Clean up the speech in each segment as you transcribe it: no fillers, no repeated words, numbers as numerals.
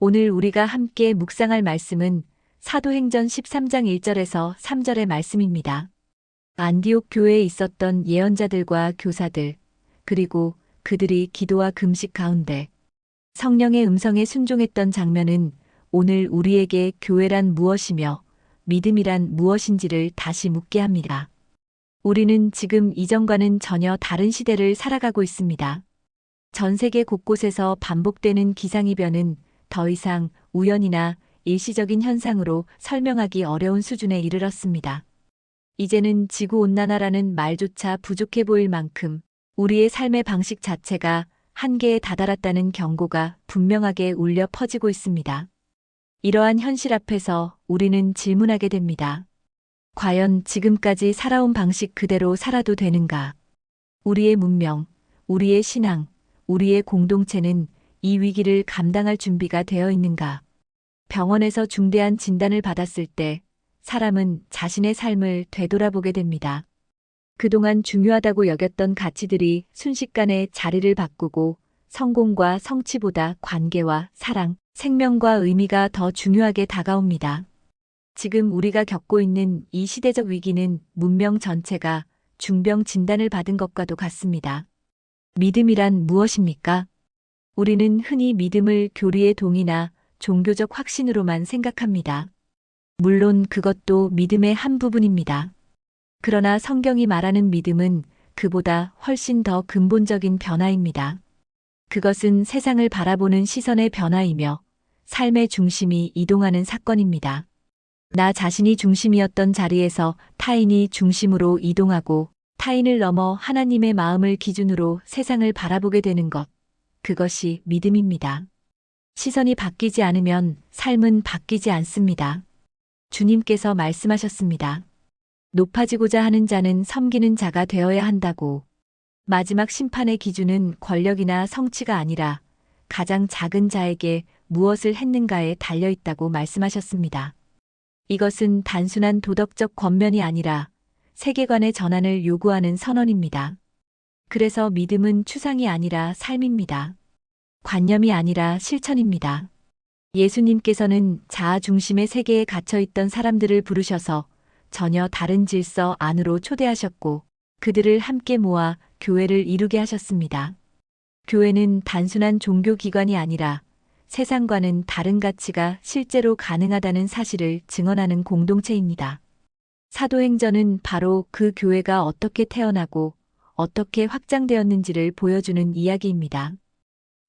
오늘 우리가 함께 묵상할 말씀은 사도행전 13장 1절에서 3절의 말씀입니다. 안디옥 교회에 있었던 예언자들과 교사들, 그리고 그들이 기도와 금식 가운데 성령의 음성에 순종했던 장면은 오늘 우리에게 교회란 무엇이며 믿음이란 무엇인지를 다시 묻게 합니다. 우리는 지금 이전과는 전혀 다른 시대를 살아가고 있습니다. 전 세계 곳곳에서 반복되는 기상이변은 더 이상 우연이나 일시적인 현상으로 설명하기 어려운 수준에 이르렀습니다. 이제는 지구온난화라는 말조차 부족해 보일 만큼 우리의 삶의 방식 자체가 한계에 다다랐다는 경고가 분명하게 울려 퍼지고 있습니다. 이러한 현실 앞에서 우리는 질문하게 됩니다. 과연 지금까지 살아온 방식 그대로 살아도 되는가? 우리의 문명, 우리의 신앙, 우리의 공동체는 이 위기를 감당할 준비가 되어 있는가? 병원에서 중대한 진단을 받았을 때 사람은 자신의 삶을 되돌아보게 됩니다. 그동안 중요하다고 여겼던 가치들이 순식간에 자리를 바꾸고 성공과 성취보다 관계와 사랑, 생명과 의미가 더 중요하게 다가옵니다. 지금 우리가 겪고 있는 이 시대적 위기는 문명 전체가 중병 진단을 받은 것과도 같습니다. 믿음이란 무엇입니까? 우리는 흔히 믿음을 교리의 동의나 종교적 확신으로만 생각합니다. 물론 그것도 믿음의 한 부분입니다. 그러나 성경이 말하는 믿음은 그보다 훨씬 더 근본적인 변화입니다. 그것은 세상을 바라보는 시선의 변화이며 삶의 중심이 이동하는 사건입니다. 나 자신이 중심이었던 자리에서 타인이 중심으로 이동하고 타인을 넘어 하나님의 마음을 기준으로 세상을 바라보게 되는 것. 그것이 믿음입니다. 시선이 바뀌지 않으면 삶은 바뀌지 않습니다. 주님께서 말씀하셨습니다. 높아지고자 하는 자는 섬기는 자가 되어야 한다고. 마지막 심판의 기준은 권력이나 성취가 아니라 가장 작은 자에게 무엇을 했는가에 달려 있다고 말씀하셨습니다. 이것은 단순한 도덕적 권면이 아니라 세계관의 전환을 요구하는 선언입니다. 그래서 믿음은 추상이 아니라 삶입니다. 관념이 아니라 실천입니다. 예수님께서는 자아 중심의 세계에 갇혀있던 사람들을 부르셔서 전혀 다른 질서 안으로 초대하셨고 그들을 함께 모아 교회를 이루게 하셨습니다. 교회는 단순한 종교기관이 아니라 세상과는 다른 가치가 실제로 가능하다는 사실을 증언하는 공동체입니다. 사도행전은 바로 그 교회가 어떻게 태어나고 어떻게 확장되었는지를 보여주는 이야기입니다.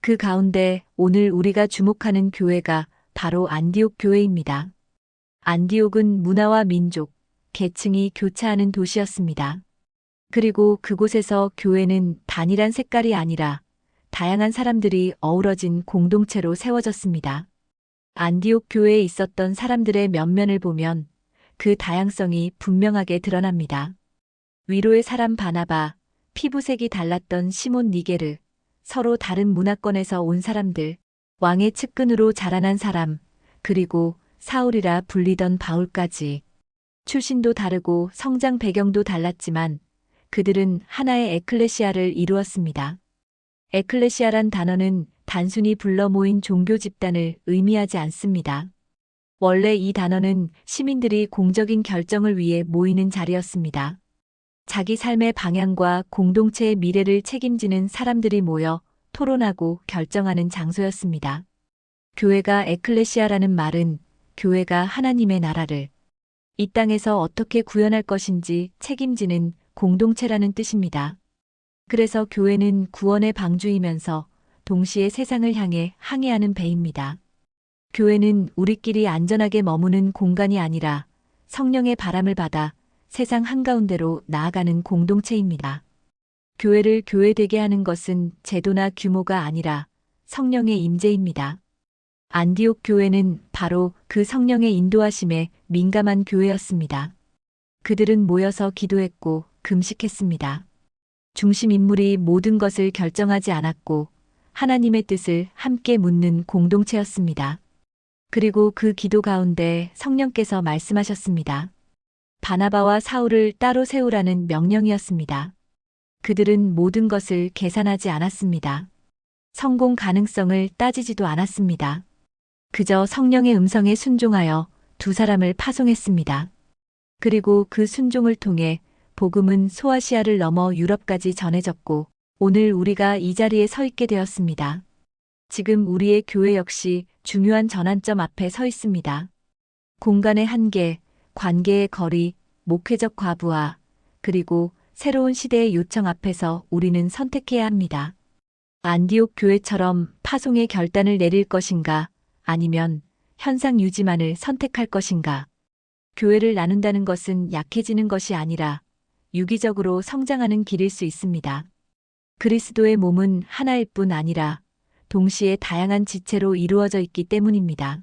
그 가운데 오늘 우리가 주목하는 교회가 바로 안디옥 교회입니다. 안디옥은 문화와 민족, 계층이 교차하는 도시였습니다. 그리고 그곳에서 교회는 단일한 색깔이 아니라 다양한 사람들이 어우러진 공동체로 세워졌습니다. 안디옥 교회에 있었던 사람들의 면면을 보면 그 다양성이 분명하게 드러납니다. 위로의 사람 바나바, 피부색이 달랐던 시몬 니게르, 서로 다른 문화권에서 온 사람들, 왕의 측근으로 자라난 사람, 그리고 사울이라 불리던 바울까지. 출신도 다르고 성장 배경도 달랐지만 그들은 하나의 에클레시아를 이루었습니다. 에클레시아란 단어는 단순히 불러 모인 종교 집단을 의미하지 않습니다. 원래 이 단어는 시민들이 공적인 결정을 위해 모이는 자리였습니다. 자기 삶의 방향과 공동체의 미래를 책임지는 사람들이 모여 토론하고 결정하는 장소였습니다. 교회가 에클레시아라는 말은 교회가 하나님의 나라를 이 땅에서 어떻게 구현할 것인지 책임지는 공동체라는 뜻입니다. 그래서 교회는 구원의 방주이면서 동시에 세상을 향해 항해하는 배입니다. 교회는 우리끼리 안전하게 머무는 공간이 아니라 성령의 바람을 받아 세상 한가운데로 나아가는 공동체입니다. 교회를 교회되게 하는 것은 제도나 규모가 아니라 성령의 임재입니다. 안디옥 교회는 바로 그 성령의 인도하심에 민감한 교회였습니다. 그들은 모여서 기도했고 금식했습니다. 중심 인물이 모든 것을 결정하지 않았고 하나님의 뜻을 함께 묻는 공동체였습니다. 그리고 그 기도 가운데 성령께서 말씀하셨습니다. 바나바와 사울을 따로 세우라는 명령이었습니다. 그들은 모든 것을 계산하지 않았습니다. 성공 가능성을 따지지도 않았습니다. 그저 성령의 음성에 순종하여 두 사람을 파송했습니다. 그리고 그 순종을 통해 복음은 소아시아를 넘어 유럽까지 전해졌고 오늘 우리가 이 자리에 서 있게 되었습니다. 지금 우리의 교회 역시 중요한 전환점 앞에 서 있습니다. 공간의 한계, 관계의 거리, 목회적 과부하, 그리고 새로운 시대의 요청 앞에서 우리는 선택해야 합니다. 안디옥 교회처럼 파송의 결단을 내릴 것인가, 아니면 현상 유지만을 선택할 것인가. 교회를 나눈다는 것은 약해지는 것이 아니라 유기적으로 성장하는 길일 수 있습니다. 그리스도의 몸은 하나일 뿐 아니라 동시에 다양한 지체로 이루어져 있기 때문입니다.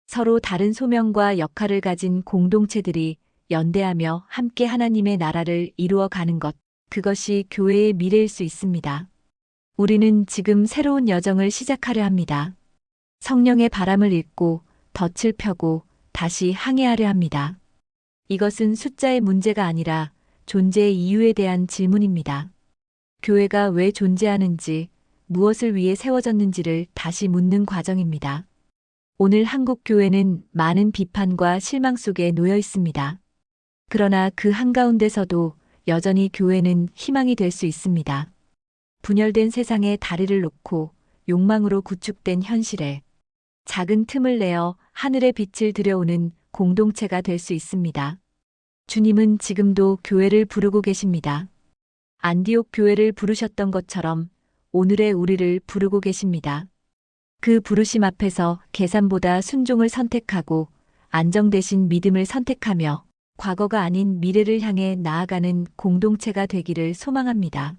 서로 다른 소명과 역할을 가진 공동체들이 연대하며 함께 하나님의 나라를 이루어 가는 것, 그것이 교회의 미래일 수 있습니다. 우리는 지금 새로운 여정을 시작하려 합니다. 성령의 바람을 읽고 덫을 펴고 다시 항해하려 합니다. 이것은 숫자의 문제가 아니라 존재의 이유에 대한 질문입니다. 교회가 왜 존재하는지, 무엇을 위해 세워졌는지를 다시 묻는 과정입니다. 오늘 한국 교회는 많은 비판과 실망 속에 놓여 있습니다. 그러나 그 한가운데서도 여전히 교회는 희망이 될 수 있습니다. 분열된 세상에 다리를 놓고 욕망으로 구축된 현실에 작은 틈을 내어 하늘의 빛을 들여오는 공동체가 될 수 있습니다. 주님은 지금도 교회를 부르고 계십니다. 안디옥 교회를 부르셨던 것처럼 오늘의 우리를 부르고 계십니다. 그 부르심 앞에서 계산보다 순종을 선택하고 안정 대신 믿음을 선택하며 과거가 아닌 미래를 향해 나아가는 공동체가 되기를 소망합니다.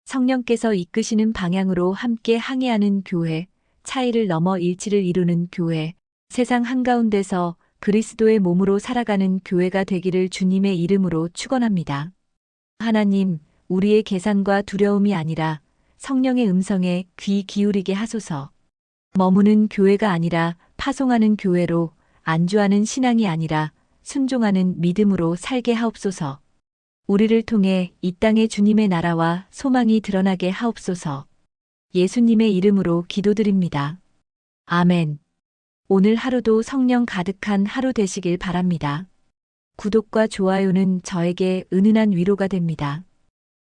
성령께서 이끄시는 방향으로 함께 항해하는 교회, 차이를 넘어 일치를 이루는 교회, 세상 한가운데서 그리스도의 몸으로 살아가는 교회가 되기를 주님의 이름으로 축원합니다. 하나님, 우리의 계산과 두려움이 아니라 성령의 음성에 귀 기울이게 하소서. 머무는 교회가 아니라 파송하는 교회로, 안주하는 신앙이 아니라 순종하는 믿음으로 살게 하옵소서. 우리를 통해 이 땅에 주님의 나라와 소망이 드러나게 하옵소서. 예수님의 이름으로 기도드립니다. 아멘. 오늘 하루도 성령 가득한 하루 되시길 바랍니다. 구독과 좋아요는 저에게 은은한 위로가 됩니다.